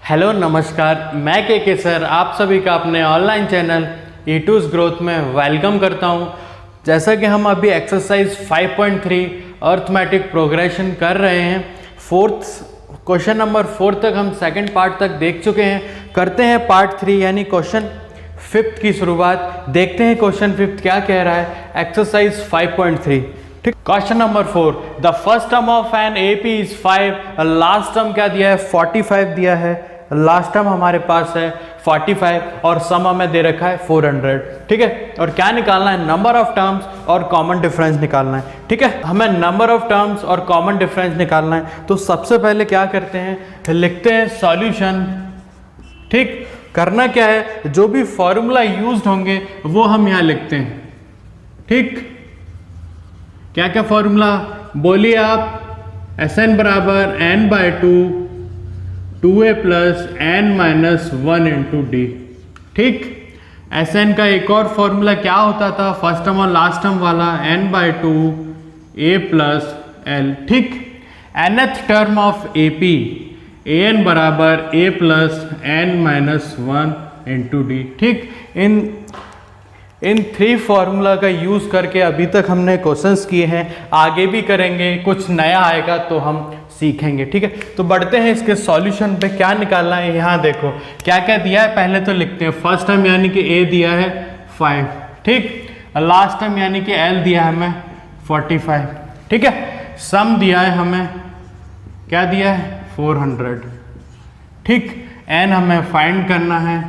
Hello नमस्कार, मैं के सर आप सभी का अपने ऑनलाइन चैनल E2's ग्रोथ में वेलकम करता हूं। जैसा कि हम अभी एक्सरसाइज 5.3 अर्थमेटिक प्रोग्रेशन कर रहे हैं, क्वेश्चन नंबर 4 तक हम सेकंड पार्ट तक देख चुके हैं। करते हैं पार्ट 3 यानी क्वेश्चन 5th की शुरुआत। देखते हैं क्वेश्चन 5th क्या कह रहा है। एक्सरसाइज 5.3 ठीक। Question number 4, the first term of an AP is 5, last term क्या दिया है 45 दिया है। लास्ट टर्म हमारे पास है 45 और सम हमें दे रखा है 400। ठीक है, और क्या निकालना है, नंबर ऑफ टर्म्स और कॉमन डिफरेंस निकालना है। ठीक है, हमें नंबर ऑफ टर्म्स और कॉमन डिफरेंस निकालना है। तो सबसे पहले क्या करते हैं, लिखते हैं सॉल्यूशन। ठीक, करना क्या है, जो भी फॉर्मूला यूज्ड होंगे वो हम यहाँ लिखते हैं। ठीक, क्या क्या फॉर्मूला बोलिए आप। Sn बराबर n/2 2a plus n minus 1 into d. ठीक, Sn का एक और फॉर्मूला क्या होता था, फर्स्ट टर्म और लास्ट टर्म वाला, n/2 a प्लस l। ठीक, nth term of AP an बराबर a plus n minus 1 into d. ठीक, इन 3 फॉर्मूला का यूज़ करके अभी तक हमने क्वेश्चंस किए हैं, आगे भी करेंगे, कुछ नया आएगा तो हम सीखेंगे। ठीक है, तो बढ़ते हैं इसके सॉल्यूशन पे। क्या निकालना है, यहाँ देखो क्या क्या दिया है, पहले तो लिखते हैं। फर्स्ट टर्म यानी कि a दिया है 5। ठीक, लास्ट टर्म यानी कि l दिया है हमें 45। ठीक है, सम दिया है हमें, क्या दिया है 400। ठीक, n हमें फाइंड करना है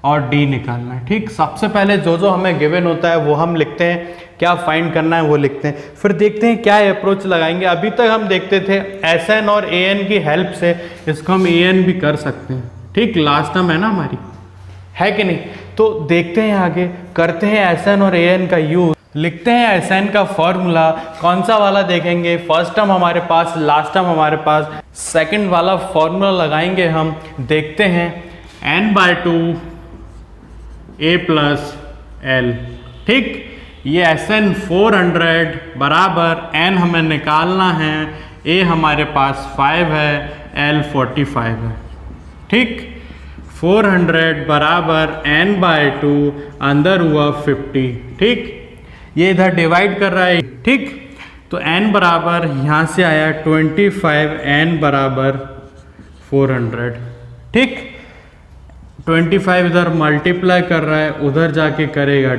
और d निकालना है। ठीक, सबसे पहले जो हमें गिवन होता है वो हम लिखते हैं, क्या फाइंड करना है वो लिखते हैं, फिर देखते हैं क्या अप्रोच लगाएंगे। अभी तक हम देखते थे Sn और An की हेल्प से इसको हम An भी कर सकते हैं। ठीक, लास्ट टर्म है ना हमारी, है कि नहीं। तो देखते हैं आगे, करते हैं Sn और An का यूज। लिखते हैं Sn का फॉर्मूला, कौन सा वाला देखेंगे, फर्स्ट टर्म हमारे पास, लास्ट टर्म हमारे पास, सेकेंड वाला फॉर्मूला लगाएंगे हम। देखते हैं n/2 a प्लस l। ठीक, ये Sn 400 बराबर n हमें निकालना है, a हमारे पास 5 है, l 45 है। ठीक, 400 बराबर n/2 अंदर हुआ 50। ठीक, ये इधर डिवाइड कर रहा है। ठीक, तो n बराबर यहाँ से आया 25, n बराबर 400। ठीक, 25 इधर मल्टीप्लाई कर रहा है, उधर जाके करेगा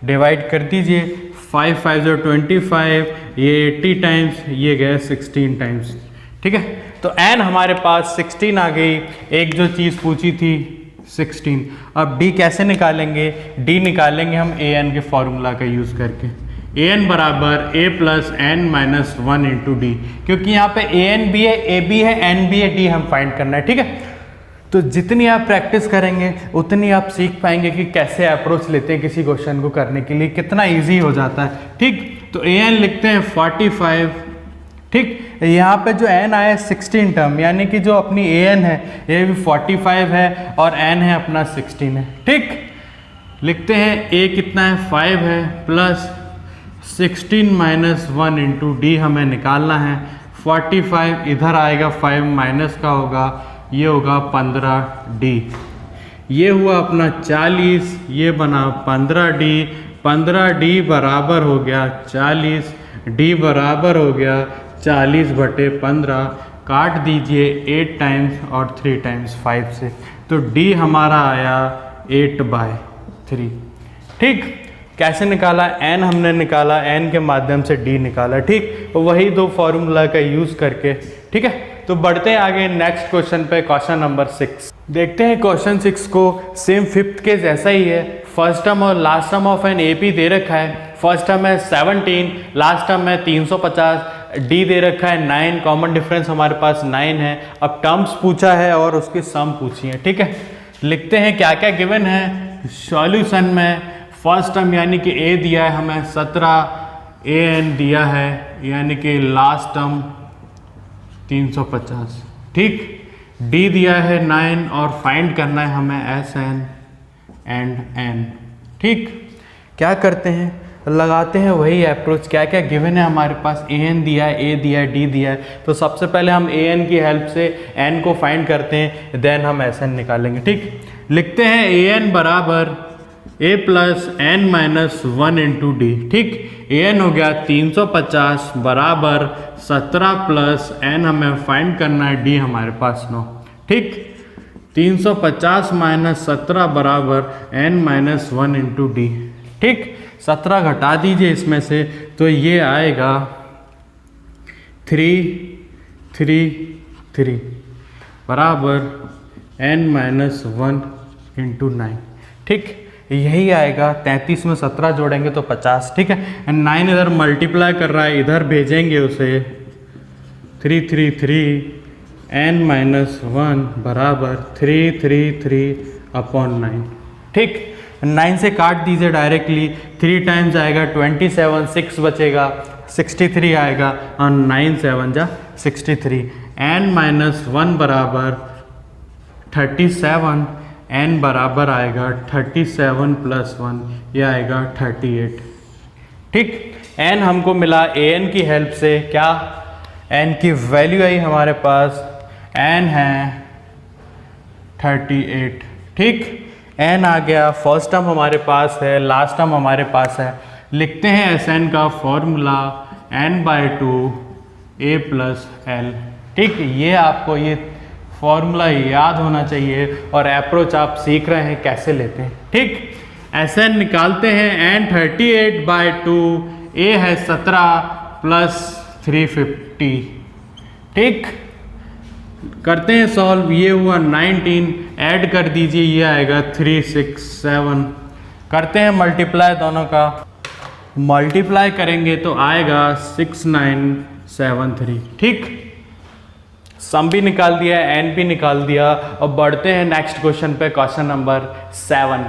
डिवाइड कर दीजिए। 5 5 25, ये 80 टाइम्स, ये गया 16 टाइम्स। ठीक है, तो n हमारे पास 16 आ गई, एक जो चीज़ पूछी थी 16। अब d कैसे निकालेंगे, d निकालेंगे हम an के फॉर्मूला का यूज़ करके। an बराबर a plus n minus 1 into D, क्योंकि यहाँ पे an भी है, a भी है, n भी है, d हम फाइंड करना है। ठीक है, तो जितनी आप प्रैक्टिस करेंगे उतनी आप सीख पाएंगे कि कैसे अप्रोच लेते हैं किसी क्वेश्चन को करने के लिए, कितना इजी हो जाता है। ठीक, तो an लिखते हैं 45। ठीक, यहाँ पे जो n आया 16 टर्म, यानी कि जो अपनी an है ये भी 45 है और n है अपना 16 है। ठीक, लिखते हैं a कितना है 5 है, प्लस 16 माइनस 1 इंटू डी हमें निकालना है। 45 इधर आएगा, 5 माइनस का होगा, ये होगा 15d। ये हुआ अपना 40, ये बना 15d। 15d बराबर हो गया 40, d बराबर हो गया 40/15। काट दीजिए 8 टाइम्स और 3 टाइम्स 5 से, तो d हमारा आया 8/3। ठीक, कैसे निकाला, n हमने निकाला, n के माध्यम से d निकाला। ठीक, वही 2 फॉर्मूला का यूज़ करके। ठीक है, तो बढ़ते हैं आगे नेक्स्ट क्वेश्चन पे। क्वेश्चन नंबर 6 देखते हैं। क्वेश्चन 6 को सेम 5th के जैसा ही है। फर्स्ट टर्म और last term of an AP दे रखा है। फर्स्ट टर्म है 17, लास्ट टर्म है 350, d दे रखा है 9, कॉमन डिफरेंस हमारे पास 9 है। अब टर्म्स पूछा है और उसकी सम पूछी है। ठीक है, लिखते हैं क्या क्या गिवन है सॉल्यूशन में। फर्स्ट टर्म यानी कि a दिया है हमें 17, an दिया है, यानी कि लास्ट टर्म 350। ठीक, d दिया है 9 और फाइंड करना है हमें Sn एंड n। ठीक, क्या करते हैं, लगाते हैं वही अप्रोच। क्या क्या गिवन है हमारे पास, ए एन दिया है, ए दिया है, डी दिया है। तो सबसे पहले हम ए एन की हेल्प से एन को फाइंड करते हैं, देन हम एस एन निकालेंगे। ठीक, लिखते हैं ए एन बराबर a plus n minus 1 into d. ठीक, ए एन हो गया 350 बराबर 17 प्लस एन हमें फाइंड करना है, डी हमारे पास 9। ठीक, 350 माइनस 17 बराबर एन माइनस 1 इंटू डी। ठीक, 17 घटा दीजिए इसमें से, तो ये आएगा 3 3 3 बराबर एन माइनस 1 इंटू 9। ठीक, यही आएगा। 33 में 17 जोड़ेंगे तो 50। ठीक है, 9 इधर मल्टीप्लाई कर रहा है, इधर भेजेंगे उसे 333 एन माइनस 1 बराबर 333/9। ठीक, 9 से काट दीजिए डायरेक्टली, 3 टाइम्स आएगा 27, 6 बचेगा 63 आएगा, और 9 7 जा 63। एन माइनस 1 बराबर 37, एन बराबर आएगा 37 प्लस 1, यह आएगा 38। ठीक, एन हमको मिला ए एन की हेल्प से। क्या एन की वैल्यू आई हमारे पास, एन है 38। ठीक, एन आ गया, फर्स्ट टर्म हमारे पास है, लास्ट टर्म हमारे पास है। लिखते हैं एस एन का formula n/2 a plus L. ठीक, ये आपको ये फॉर्मूला याद होना चाहिए और अप्रोच आप सीख रहे हैं कैसे लेते हैं। ठीक, एस एन निकालते हैं, n 38/2, a है 17 प्लस 350। ठीक, करते हैं सॉल्व, ये हुआ 19, ऐड कर दीजिए, ये आएगा 367। करते हैं मल्टीप्लाई दोनों का, मल्टीप्लाई करेंगे तो आएगा 6973। ठीक, सम भी निकाल दिया, एन भी निकाल दिया। अब बढ़ते हैं नेक्स्ट क्वेश्चन पे, question number 7।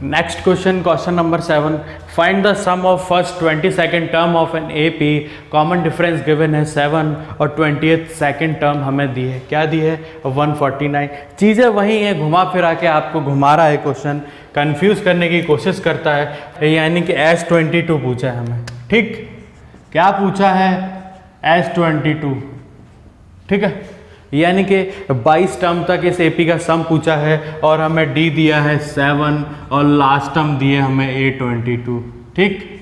Next question, question number 7, find the sum of first 22nd term of an AP. Common difference given है 7 और 22nd टर्म हमें दी है। क्या दी है, 149। चीज़ें वही हैं, घुमा फिरा के आपको घुमा रहा है क्वेश्चन, कंफ्यूज करने की कोशिश करता है। यानी कि S22 पूछा है हमें। ठीक, क्या पूछा है, S22। ठीक है, यानी कि 22 टर्म तक इस एपी का सम पूछा है, और हमें डी दिया है 7 और लास्ट टर्म दिए हमें A22। ठीक,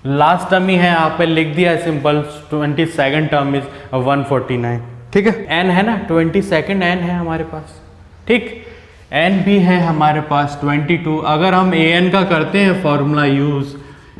लास्ट टर्म ही है, आप पे लिख दिया है सिंपल, 22nd टर्म इज 149। ठीक है, एन है ना, 22nd एन है हमारे पास। ठीक, एन भी है हमारे पास 22। अगर हम ए एन का करते हैं formula use,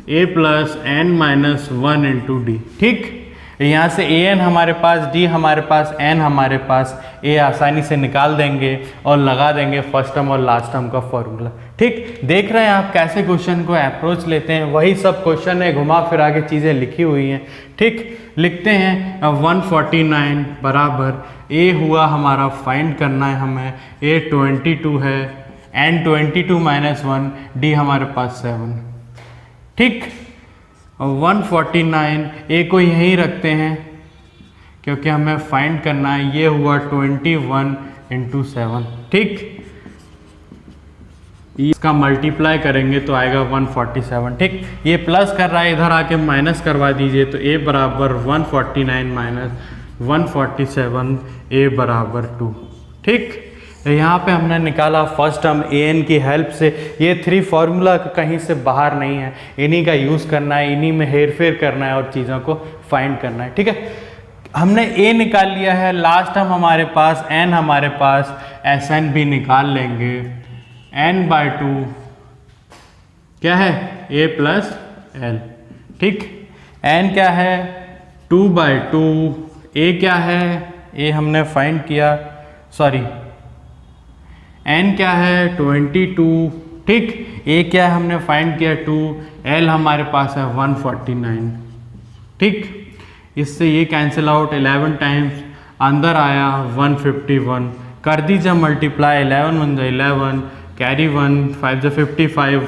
a plus n minus 1 into d. ठीक, यहाँ से ए एन हमारे पास, डी हमारे पास, एन हमारे पास, ए आसानी से निकाल देंगे और लगा देंगे फर्स्ट टर्म और लास्ट टर्म का फॉर्मूला। ठीक, देख रहे हैं आप कैसे क्वेश्चन को अप्रोच लेते हैं, वही सब क्वेश्चन है, घुमा फिरा के चीज़ें लिखी हुई हैं। ठीक, लिखते हैं 149 बराबर, ए हुआ हमारा फाइंड करना है हमें, ए 22 है, एन 22 माइनस 1, डी हमारे पास 7। ठीक, 149, ए को यहीं रखते हैं क्योंकि हमें फाइंड करना है। ये हुआ 21 इंटू 7। ठीक, इसका मल्टीप्लाई करेंगे तो आएगा 147। ठीक, ये प्लस कर रहा है, इधर आके माइनस करवा दीजिए, तो ए बराबर 149 माइनस 147, ए बराबर 2। ठीक, यहाँ पे हमने निकाला फर्स्ट टर्म ए एन की हेल्प से। ये 3 फार्मूला कहीं से बाहर नहीं है, इन्हीं का यूज़ करना है, इन्हीं में हेर फेर करना है और चीज़ों को फाइंड करना है। ठीक है, हमने ए निकाल लिया है, लास्ट टर्म हमारे पास, एन हमारे पास, एस एन भी निकाल लेंगे। n/2 क्या है, ए प्लस एल। ठीक, एन क्या है, 2/2, ए क्या है, ए हमने फाइंड किया, सॉरी एन क्या है 22। ठीक, ए क्या है हमने फाइंड किया 2, एल हमारे पास है 149। ठीक, इससे ये कैंसिल आउट, 11 टाइम्स अंदर आया 151। कर दीजिए मल्टीप्लाई, 11 1 11, कैरी 1, 5 55,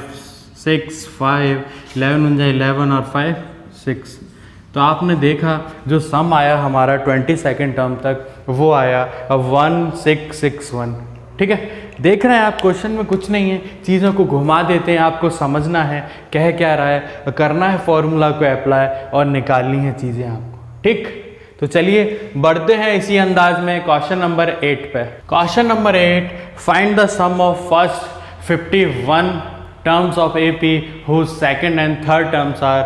6 5, 11 1 11 और 5 6। तो आपने देखा जो सम आया हमारा 22nd टर्म तक वो आया 1661। ठीक है, देख रहे हैं आप क्वेश्चन में कुछ नहीं है, चीज़ों को घुमा देते हैं, आपको समझना है कह क्या रहा है, करना है फॉर्मूला को अप्लाई और निकालनी है चीज़ें आपको। ठीक, तो चलिए बढ़ते हैं इसी अंदाज में क्वेश्चन नंबर 8 पे। Question number 8, find the sum of first 51 terms of AP whose second and third terms are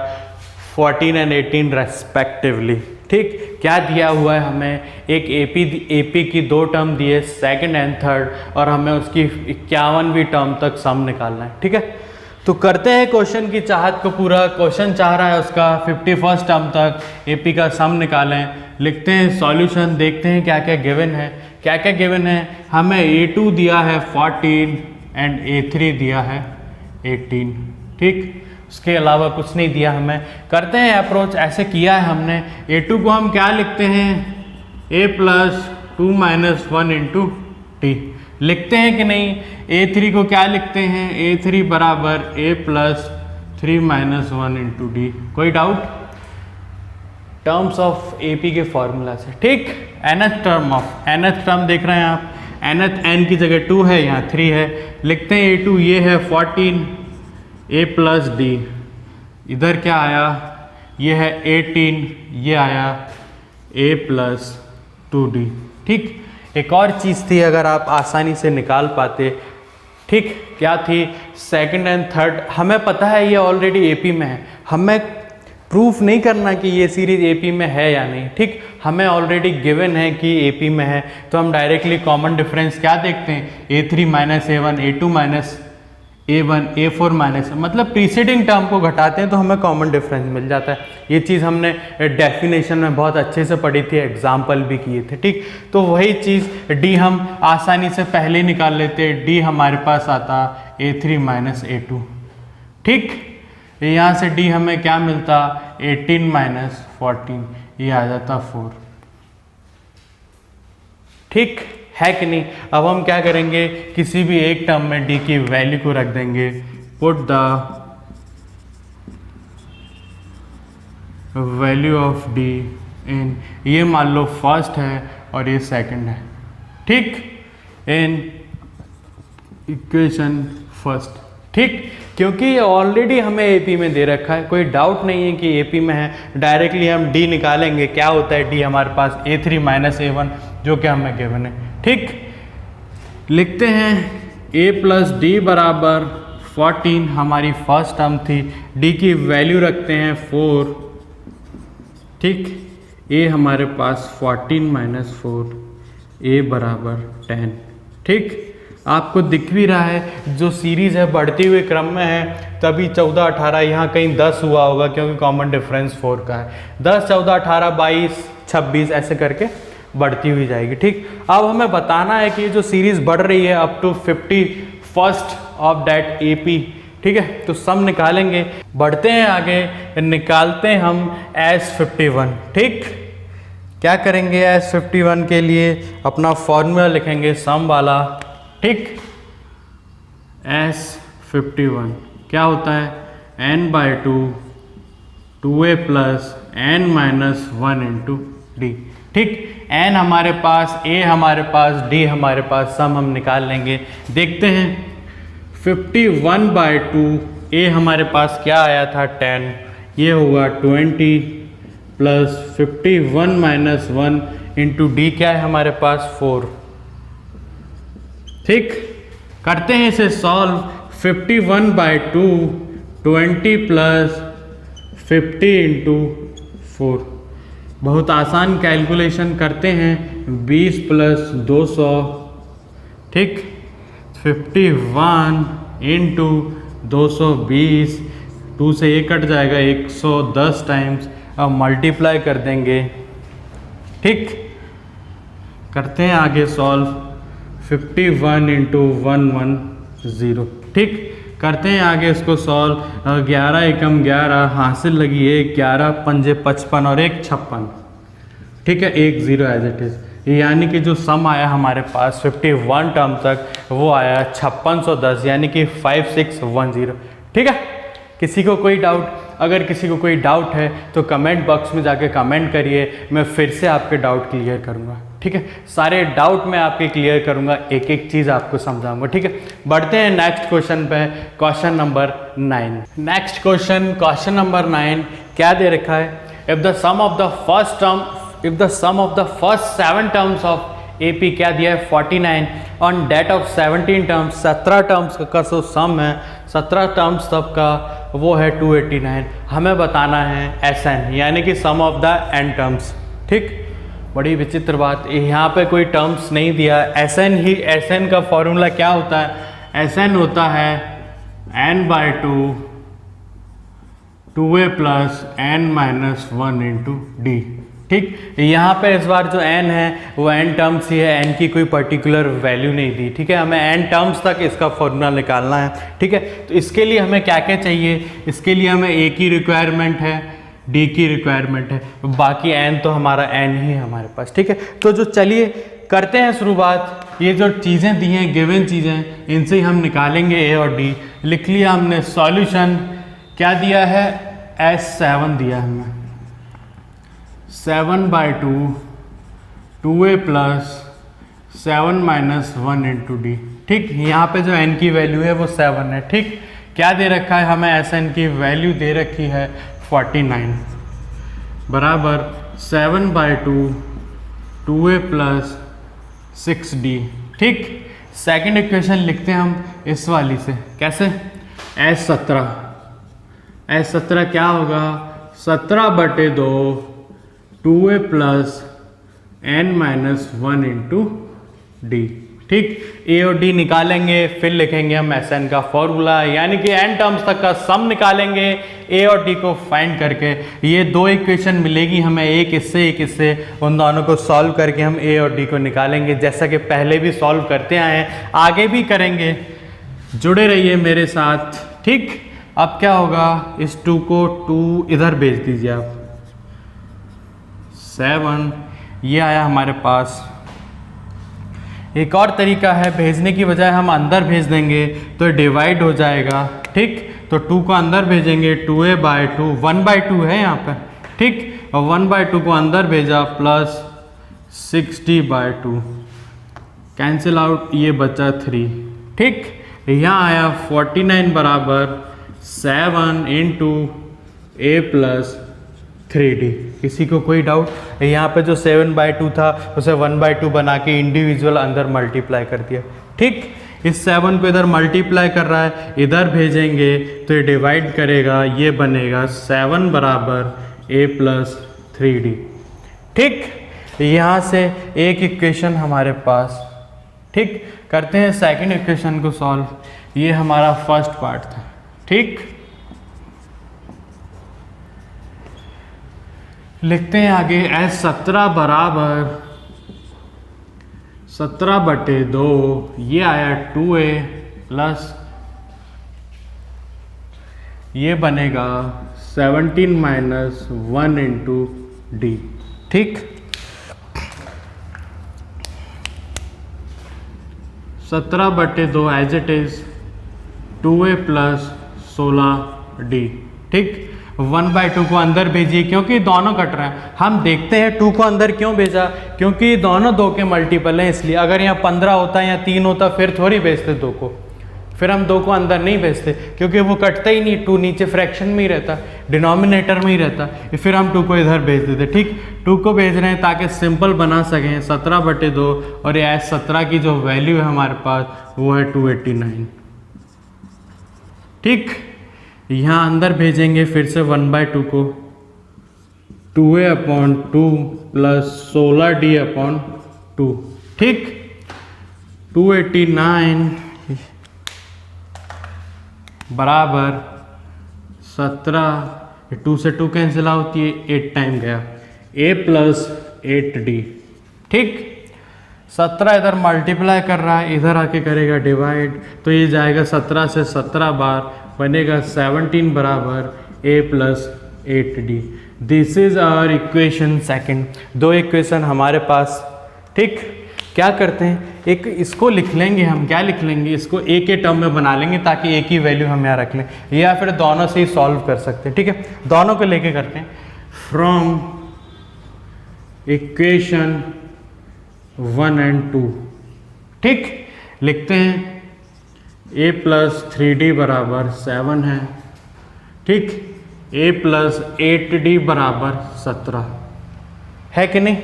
14 and 18 respectively. ठीक, क्या दिया हुआ है हमें, एक AP की 2 टर्म दिए सेकंड एंड थर्ड, और हमें उसकी 51वीं टर्म तक सम निकालना है। ठीक है, तो करते हैं क्वेश्चन की चाहत को पूरा। क्वेश्चन चाह रहा है उसका 51st टर्म तक AP का सम निकालें। लिखते हैं सॉल्यूशन, देखते हैं क्या क्या गिवन है। क्या क्या गिवन है, हमें A2 दिया है 14 एंड A3 दिया है 18। ठीक, उसके अलावा कुछ नहीं दिया हमें। करते हैं अप्रोच, ऐसे किया है हमने। A2 को हम क्या लिखते हैं, A plus 2 minus 1 into T लिखते हैं कि नहीं। A3 को क्या लिखते हैं, A3 बराबर A plus 3 minus 1 into D। कोई डाउट, टर्म्स ऑफ AP के फॉर्मूला से। ठीक, nth टर्म देख रहे हैं आप, nth n की जगह 2 है, यहाँ 3 है। लिखते हैं A2 ये है 14 A प्लस D, इधर क्या आया, ये है 18, ये आया A प्लस 2D। ठीक, एक और चीज़ थी अगर आप आसानी से निकाल पाते। ठीक, क्या थी, सेकंड एंड थर्ड हमें पता है ये ऑलरेडी AP में है, हमें प्रूफ नहीं करना कि ये सीरीज AP में है या नहीं। ठीक, हमें ऑलरेडी गिवन है कि AP में है, तो हम डायरेक्टली कॉमन डिफरेंस क्या देखते हैं, A3 minus A1, A2 minus A1, A4 minus, मतलब प्रीसीडिंग टर्म को घटाते हैं तो हमें कॉमन डिफरेंस मिल जाता है। ये चीज़ हमने डेफिनेशन में बहुत अच्छे से पढ़ी थी, एग्जाम्पल भी किए थे। ठीक, तो वही चीज़ D हम आसानी से पहले निकाल लेते, D हमारे पास आता A3 माइनस A2। ठीक, यहाँ से D हमें क्या मिलता, 18 माइनस 14, ये आ जाता 4। ठीक है कि नहीं। अब हम क्या करेंगे, किसी भी एक टर्म में D की वैल्यू को रख देंगे। Put the value of D इन, ये मान लो फर्स्ट है और ये सेकंड है। ठीक, इन इक्वेशन फर्स्ट। ठीक, क्योंकि ये ऑलरेडी हमें AP में दे रखा है, कोई डाउट नहीं है कि AP में है। डायरेक्टली हम D निकालेंगे, क्या होता है D हमारे पास A3 माइनस A1, जो कि हमें गिवन है। ठीक, लिखते हैं A प्लस D बराबर 14, हमारी फर्स्ट टर्म थी। D की वैल्यू रखते हैं 4। ठीक, A हमारे पास 14 माइनस 4, A बराबर 10। ठीक, आपको दिख भी रहा है जो सीरीज़ है बढ़ती हुए क्रम में है, तभी 14, 18, यहाँ कहीं 10 हुआ होगा क्योंकि कॉमन डिफरेंस 4 का है। 10, 14, 18, 22, 26 ऐसे करके बढ़ती हुई जाएगी। ठीक, अब हमें बताना है कि ये जो सीरीज़ बढ़ रही है up to 51st of that AP। ठीक है, तो सम निकालेंगे, बढ़ते हैं आगे, निकालते हैं हम S51। ठीक, क्या करेंगे, S51 के लिए अपना फॉर्मूला लिखेंगे सम वाला। ठीक, S51 क्या होता है, n/2 2A plus n minus 1 into D। ठीक, n हमारे पास, A हमारे पास, D हमारे पास, सम हम निकाल लेंगे। देखते हैं 51/2, A हमारे पास क्या आया था 10, ये हुआ 20 प्लस 51 माइनस 1 इंटू D क्या है हमारे पास 4। ठीक, करते हैं इसे सॉल्व। 51/2 20 प्लस 50 इंटू 4, बहुत आसान कैलकुलेशन करते हैं। 20 प्लस 200, ठीक, 51 इंटू 220, 2 से 1 कट जाएगा, 110 टाइम्स। अब मल्टीप्लाई कर देंगे। ठीक, करते हैं आगे सॉल्व। 51 इंटू 110। ठीक, करते हैं आगे इसको सॉल्व। 11 एकम 11 हासिल लगी है, 11 पंजे 55 और 1 56। ठीक है, 1 0 एज इट इज़। यानी कि जो सम आया हमारे पास 51 टर्म तक, वो आया 5610, यानी कि 5610। ठीक है, किसी को कोई डाउट, अगर किसी को कोई डाउट है तो कमेंट बॉक्स में जाके कमेंट करिए, मैं फिर से आपके डाउट क्लियर करूँगा। ठीक है। सारे डाउट मैं आपके क्लियर करूंगा, एक एक चीज़ आपको समझाऊंगा, ठीक है। बढ़ते हैं नेक्स्ट क्वेश्चन पे, question number 9। Next question number 9 क्या दे रखा है, if the sum of the first 7 terms of AP क्या दिया है 49 and that of 17 terms, 17 terms का जो सम है 17 टर्म्स तब का वो है 289। हमें बताना है SN यानी कि सम ऑफ द n टर्म्स, ठीक। बड़ी विचित्र बात, यहाँ पे कोई टर्म्स नहीं दिया, SN का फॉर्मूला क्या होता है, SN होता है n/2 2a plus n-1 into d, ठीक। यहाँ पे इस बार जो n है वो n टर्म्स ही है, n की कोई पर्टिकुलर वैल्यू नहीं दी, ठीक है। हमें n टर्म्स तक इसका फॉर्मूला निकालना है, ठीक है। तो इसके लिए हमें क्या क्या चाहिए, इसके लिए हमें a की रिक्वायरमेंट है, d की रिक्वायरमेंट है, बाकी n तो हमारा n ही है हमारे पास, ठीक है। तो जो चलिए करते हैं शुरुआत, ये जो चीज़ें दी हैं गिवन चीज़ें, इनसे ही हम निकालेंगे a और d। लिख लिया हमने सॉल्यूशन, क्या दिया है S7 दिया है हमें, 7/2 2a प्लस 7-1 इंटू डी, ठीक। यहाँ पे जो n की वैल्यू है वो 7 है, ठीक। क्या दे रखा है हमें, SN की वैल्यू दे रखी है 49 बराबर 7/2 2a प्लस 6d, ठीक। सेकेंड इक्वेशन लिखते हैं हम इस वाली से, कैसे, S17 क्या होगा 17/2 2a plus n-1 into d, ठीक। a और d निकालेंगे, फिर लिखेंगे हम SN का फॉर्मूला, यानी कि n टर्म्स तक का सम निकालेंगे a और d को फाइंड करके। ये दो इक्वेशन मिलेगी हमें, एक इससे, उन दोनों को सॉल्व करके हम a और d को निकालेंगे, जैसा कि पहले भी सॉल्व करते आए हैं, आगे भी करेंगे। जुड़े रहिए मेरे साथ, ठीक। अब क्या होगा, इस 2 को 2 इधर भेज दीजिए आप, 7 ये आया हमारे पास। एक और तरीका है, भेजने की बजाय हम अंदर भेज देंगे तो डिवाइड हो जाएगा, ठीक। तो 2 को अंदर भेजेंगे, 2a/2 1/2 है यहाँ पे, ठीक, और 1/2 को अंदर भेजा प्लस 60/2 कैंसिल आउट, ये बचा 3, ठीक। यहाँ आया 49 बराबर 7 इंटू a प्लस 3d। किसी को कोई डाउट, यहाँ पे जो 7/2 था उसे 1/2 बना के इंडिविजुअल अंदर मल्टीप्लाई कर दिया, ठीक। इस 7 को इधर मल्टीप्लाई कर रहा है, इधर भेजेंगे तो ये डिवाइड करेगा, ये बनेगा 7 बराबर a प्लस 3d, ठीक। यहाँ से एक इक्वेशन हमारे पास, ठीक। करते हैं सेकंड इक्वेशन को सॉल्व, ये हमारा फर्स्ट पार्ट था, ठीक। लिखते हैं आगे, S17 बराबर 17/2 ये आया 2a प्लस ये बनेगा 17-1 इंटू डी, ठीक। 17/2 as it is 2a plus 16d, ठीक। 1/2 को अंदर भेजिए, क्योंकि दोनों कट रहे हैं। हम देखते हैं 2 को अंदर क्यों भेजा, क्योंकि दोनों 2 के मल्टीपल हैं, इसलिए। अगर यहाँ 15 होता या 3 होता फिर थोड़ी भेजते 2 को, फिर हम 2 को अंदर नहीं भेजते, क्योंकि वो कटता ही नहीं, 2 नीचे फ्रैक्शन में ही रहता, डिनोमिनेटर में ही रहता, फिर हम 2 को इधर भेज देते, ठीक। 2 को भेज रहे हैं ताकि सिंपल बना सकें, 17/2 और ये S17 की जो वैल्यू है हमारे पास वो है 289, ठीक। यहाँ अंदर भेजेंगे फिर से 1/2 को, 2a/2 प्लस 16d/2, ठीक। 289 बराबर 17, 2 से 2 कैंसिल होती है, 8 टाइम गया, a प्लस 8d, ठीक। 17 इधर मल्टीप्लाई कर रहा है, इधर आके करेगा डिवाइड, तो ये जाएगा 17 से 17 बार, बनेगा 17 बराबर a plus 8d। This is our equation second. 2 equation हमारे पास, ठीक। क्या करते हैं, एक इसको लिख लेंगे हम, क्या लिख लेंगे, इसको a के टर्म में बना लेंगे ताकि a की वैल्यू हम यहाँ रख लें, या फिर दोनों से ही सॉल्व कर सकते हैं, ठीक है। दोनों को लेके करते हैं। From equation 1 and 2। ठीक, लिखते हैं a प्लस 3d बराबर 7 है। ठीक, a प्लस 8d बराबर 17 है कि नहीं?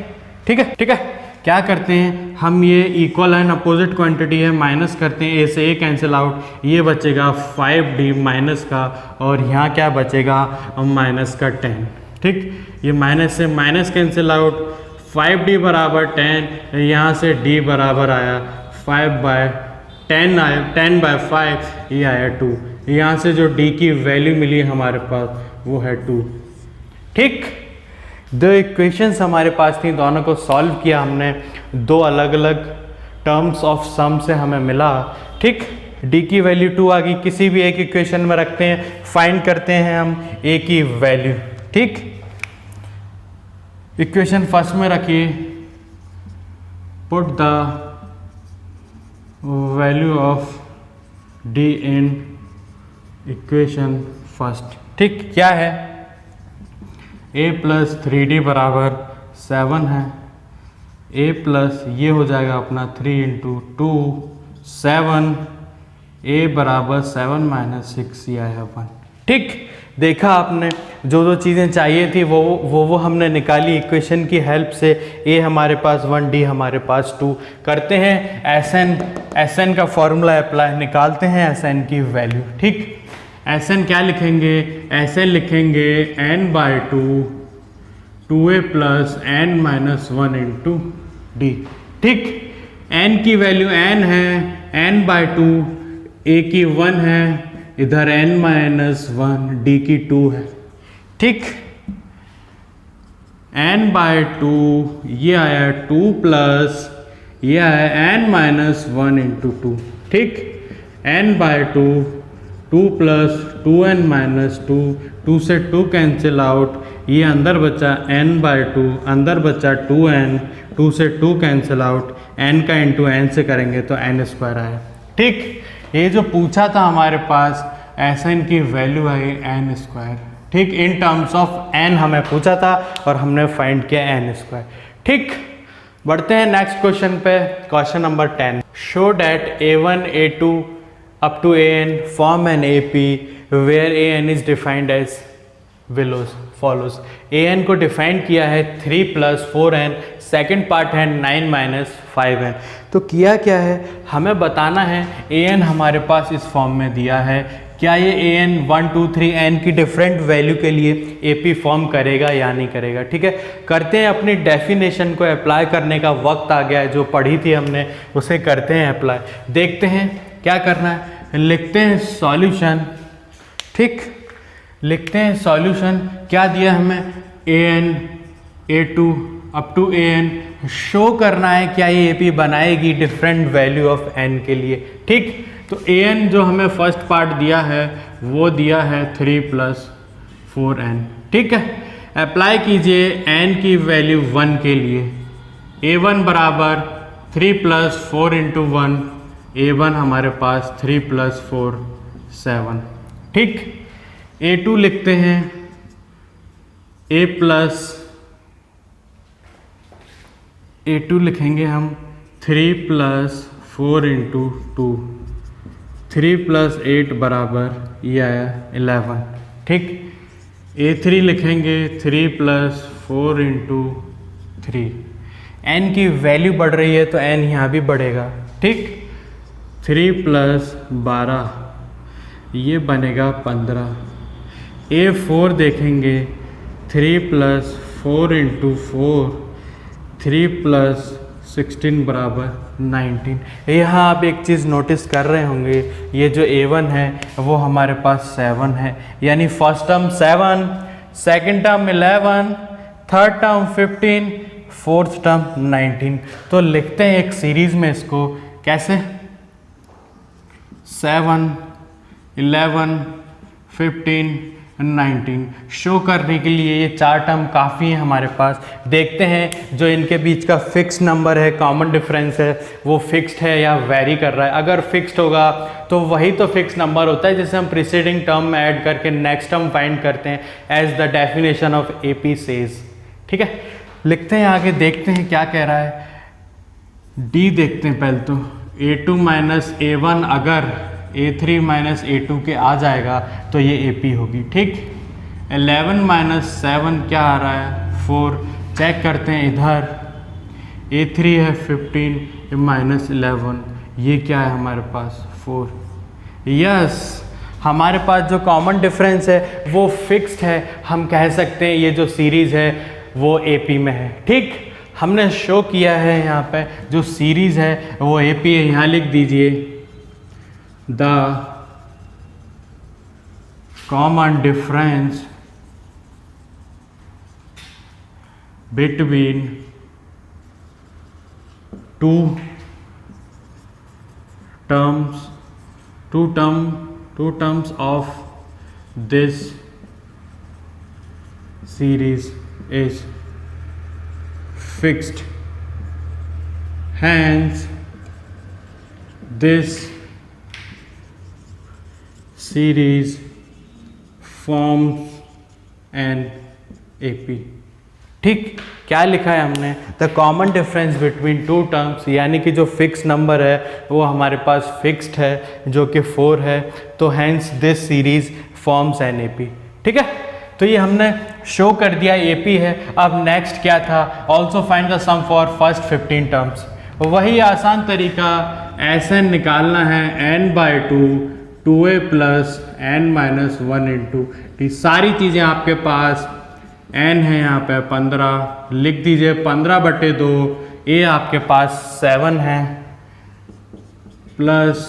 ठीक है, ठीक है। क्या करते हैं हम, ये इक्वल एंड अपोजिट क्वांटिटी है, माइनस करते हैं, a से a कैंसिल आउट, ये बचेगा 5d माइनस का, और यहाँ क्या बचेगा माइनस का 10। ठीक, ये माइनस से माइनस कैंसिल आउट, 5d बराबर 10, यहाँ से d बराबर आया 5/10 आया, 10/5, ये आया 2। यहाँ से जो d की वैल्यू मिली हमारे पास वो है 2। ठीक, दो इक्वेशंस हमारे पास थी, दोनों को सॉल्व किया हमने, दो अलग अलग टर्म्स ऑफ सम से हमें मिला। ठीक, d की वैल्यू 2 आ गई, किसी भी एक इक्वेशन में रखते हैं, फाइंड करते हैं हम a की वैल्यू। ठीक, इक्वेशन फर्स्ट में रखिए, put the value of d in equation first. ठीक, क्या है, a प्लस 3d बराबर 7 है, a प्लस ये हो जाएगा अपना 3 × 2 7, a बराबर 7 - 6, ये आया 1। ठीक, देखा आपने, जो जो चीज़ें चाहिए थी वो हमने निकाली इक्वेशन की हेल्प से। a हमारे पास 1, d हमारे पास 2। करते हैं Sn का फॉर्मूला अप्लाई, निकालते हैं Sn की वैल्यू। ठीक, Sn क्या लिखेंगे, Sn लिखेंगे n/2 2a plus n - 1 × d। ठीक, n की वैल्यू n है, n/2, a की 1 है, इधर n - 1, d की 2 है। ठीक, n/2 ये आया 2 प्लस ये आया n - 1 × 2। ठीक, n/2 2 प्लस 2n - 2, 2 से 2 कैंसिल आउट, ये अंदर बचा n/2, अंदर बचा 2n, 2 से 2 कैंसिल आउट, n का इंटू n से करेंगे तो n² आया। ठीक, ये जो पूछा था हमारे पास Sn की वैल्यू आई n²। ठीक, इन टर्म्स ऑफ n हमें पूछा था और हमने फाइंड किया n²। ठीक, बढ़ते हैं नेक्स्ट क्वेश्चन पे, question number 10। Show that a1 a2 up to an form an AP where an is defined as follows। an को डिफाइन किया है 3 + 4n, सेकेंड पार्ट है 9 - 5n। तो किया क्या है, हमें बताना है an हमारे पास इस फॉर्म में दिया है, क्या ये an 1 2 3 n की डिफरेंट वैल्यू के लिए AP फॉर्म करेगा या नहीं करेगा। ठीक है, करते हैं, अपनी डेफिनेशन को अप्लाई करने का वक्त आ गया है, जो पढ़ी थी हमने उसे करते हैं अप्लाई। देखते हैं क्या करना है, लिखते हैं सॉल्यूशन। ठीक, लिखते हैं सॉल्यूशन, क्या दिया हमें, an a2 up to an, show करना है क्या ये AP बनाएगी डिफरेंट वैल्यू ऑफ n के लिए। ठीक, तो an जो हमें फर्स्ट पार्ट दिया है वो दिया है 3 + 4n। ठीक है, अप्लाई कीजिए n की वैल्यू 1 के लिए, a1 बराबर 3 + 4 × 1, a1 हमारे पास 3 + 4 7। ठीक, a2 लिखते हैं, a2 लिखेंगे हम 3 + 4 × 2, 3 + 8 बराबर ये आया 11। ठीक, a3 लिखेंगे 3 + 4 × 3, n की वैल्यू बढ़ रही है तो n यहाँ भी बढ़ेगा। ठीक, 3 + 12 ये बनेगा 15। a4 देखेंगे 3 + 4 × 4, 3 + 16 बराबर 19। यहाँ आप एक चीज़ नोटिस कर रहे होंगे, ये जो a1 है वो हमारे पास 7 है, यानी first term 7, second term 11, third term 15, fourth term 19। तो लिखते हैं एक सीरीज में इसको, कैसे, 7 11 15 19 शो करने के लिए ये 4 टर्म काफ़ी है हमारे पास। देखते हैं जो इनके बीच का फिक्स नंबर है, कॉमन डिफरेंस है, वो फिक्स्ड है या वेरी कर रहा है। अगर फिक्स्ड होगा तो वही तो फिक्स नंबर होता है जिसे हम प्रीसीडिंग टर्म में ऐड करके नेक्स्ट टर्म फाइंड करते हैं, as the definition of AP says. ठीक है, लिखते हैं आगे, देखते हैं क्या कह रहा है। डी देखते हैं पहले तो। A2 माइनस A1 अगर A3 माइनस A2 के आ जाएगा तो ये AP होगी, ठीक। 11 माइनस 7 क्या आ रहा है 4, चेक करते हैं इधर। A3 है 15 माइनस 11, ये क्या है हमारे पास 4। यस, हमारे पास जो कॉमन डिफरेंस है वो फिक्स्ड है, हम कह सकते हैं ये जो सीरीज़ है वो AP में है, ठीक। हमने शो किया है यहाँ पे जो सीरीज़ है वो AP है। यहाँ लिख दीजिए the common difference between two terms of this series is fixed, hence this series forms an AP, ठीक। क्या लिखा है हमने, the common difference between two terms, यानी कि जो फिक्स नंबर है वो हमारे पास फिक्स्ड है जो कि 4 है, तो hence this series forms an AP, ठीक है। तो ये हमने शो कर दिया AP है। अब नेक्स्ट क्या था, also find the sum for first 15 terms. वही आसान तरीका, SN निकालना है n/2 2a plus n minus 1 into t. सारी चीज़ें आपके पास, n है यहाँ पे 15, लिख दीजिए 15/2, a आपके पास 7 है प्लस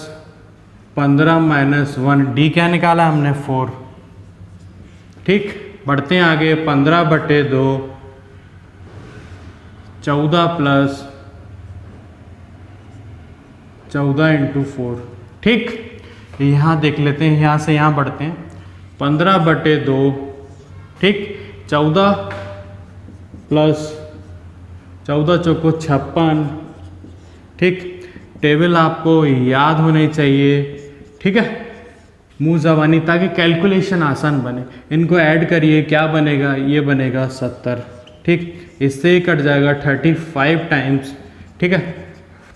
15 माइनस 1, d क्या निकाला हमने 4, ठीक। बढ़ते हैं आगे, 15/2 14 प्लस 14 इंटू 4, ठीक। यहाँ देख लेते हैं, यहाँ से यहाँ बढ़ते हैं, 15/2, ठीक। 14 प्लस 14 चौको 56, ठीक। टेबल आपको याद होनी चाहिए, ठीक है, मुंह ज़बानी, ताकि कैलकुलेशन आसान बने। इनको ऐड करिए, क्या बनेगा, ये बनेगा 70, ठीक। इससे ही कट जाएगा 35 टाइम्स, ठीक है।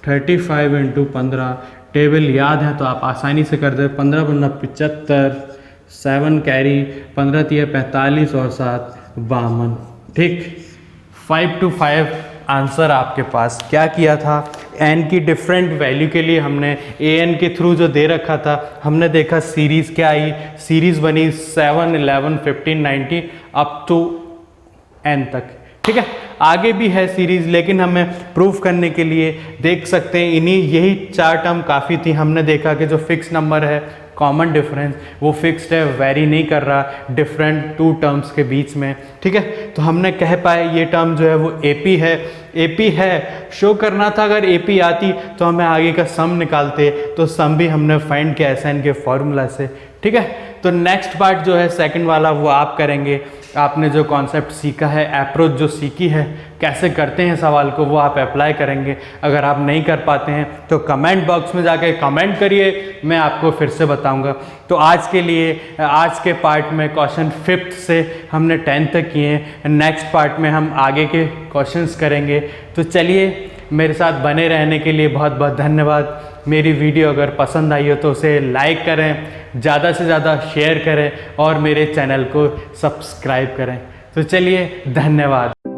35 इंटू 15, टेबल याद है तो आप आसानी से कर दे। 15 × 75, 7 कैरी, 15 × 3 45 और 7 52, ठीक। 5 to 5 आंसर आपके पास। क्या किया था, n की डिफरेंट वैल्यू के लिए हमने an के थ्रू जो दे रखा था, हमने देखा सीरीज़ क्या आई, सीरीज़ बनी 7, 11, 15, 19 अप टू n तक, ठीक है। आगे भी है सीरीज़, लेकिन हमें प्रूफ करने के लिए देख सकते हैं इन्हीं यही 4 टर्म काफ़ी थी। हमने देखा कि जो फिक्स नंबर है, कॉमन डिफरेंस, वो फिक्स्ड है, वेरी नहीं कर रहा डिफरेंट टू टर्म्स के बीच में, ठीक है। तो हमने कह पाए ये टर्म जो है वो AP है, AP है। शो करना था अगर AP आती तो हमें आगे का सम निकालते, तो सम भी हमने फाइंड किया SN के फॉर्मूला से, ठीक है। तो नेक्स्ट पार्ट जो है सेकंड वाला वो आप करेंगे। आपने जो कॉन्सेप्ट सीखा है, अप्रोच जो सीखी है, कैसे करते हैं सवाल को, वो आप अप्लाई करेंगे। अगर आप नहीं कर पाते हैं तो कमेंट बॉक्स में जाके कमेंट करिए, मैं आपको फिर से बताऊंगा। तो आज के लिए, आज के पार्ट में क्वेश्चन 5th से हमने 10th तक किए हैं। नेक्स्ट पार्ट में हम आगे के क्वेश्चंस करेंगे। तो चलिए, मेरे साथ बने रहने के लिए बहुत बहुत धन्यवाद। मेरी वीडियो अगर पसंद आई हो तो उसे लाइक करें, ज़्यादा से ज़्यादा शेयर करें और मेरे चैनल को सब्सक्राइब करें। तो चलिए, धन्यवाद।